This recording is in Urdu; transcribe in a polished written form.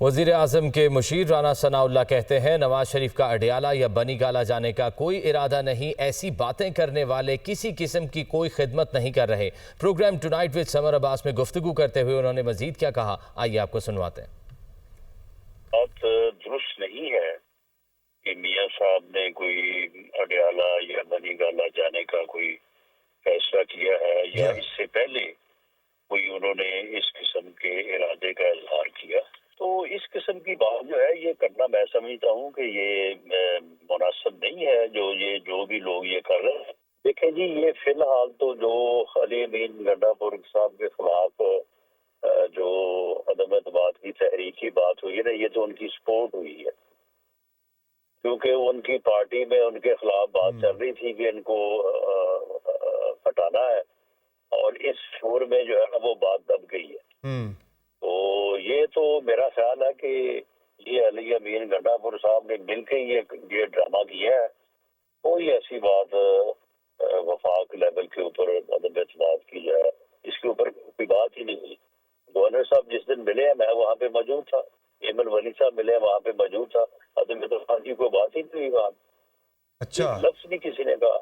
وزیر اعظم کے مشیر رانا ثناءاللہ کہتے ہیں نواز شریف کا اڈیالہ یا بنی گالہ جانے کا کوئی ارادہ نہیں، ایسی باتیں کرنے والے کسی قسم کی کوئی خدمت نہیں کر رہے۔ پروگرام ٹونائٹ وتھ سمر عباس میں گفتگو کرتے ہوئے انہوں نے مزید کیا کہا، آئیے آپ کو سنواتے ہیں۔ بات درست نہیں ہے کہ میاں صاحب نے کوئی اڈیالہ یا بنی گالہ جانے کا کوئی فیصلہ کیا ہے یا اس سے پہلے کوئی انہوں نے اس قسم کے ارادے کا اظہار کیا۔ تو اس قسم کی بات جو ہے یہ کرنا میں سمجھتا ہوں کہ یہ مناسب نہیں ہے جو بھی لوگ یہ کر رہے ہیں۔ دیکھیں جی، یہ فی الحال تو جو علی امین گنڈا پور صاحب کے خلاف جو عدم اعتماد کی تحریک کی بات ہوئی ہے نا، یہ تو ان کی سپورٹ ہوئی ہے، کیونکہ ان کی پارٹی میں ان کے خلاف بات چل رہی تھی کہ ان کو ہٹانا ہے، اور اس شور میں جو ہے نا وہ بات دب گئی ہے۔ تو یہ تو میرا خیال ہے کہ یہ علی امین گنڈا پور صاحب نے مل کے یہ ڈرامہ کیا ہے۔ کوئی ایسی بات وفاق لیول کے اوپر عدم اعتماد کی جائے، اس کے اوپر کوئی بات ہی نہیں ہوئی۔ گورنر صاحب جس دن ملے ہیں میں وہاں پہ موجود تھا، ایمن ولی صاحب ملے ہیں وہاں پہ موجود تھا، عدم اعتماد کی کوئی بات ہی نہیں ہوئی وہاں، اچھا لفظ نہیں کسی نے کہا۔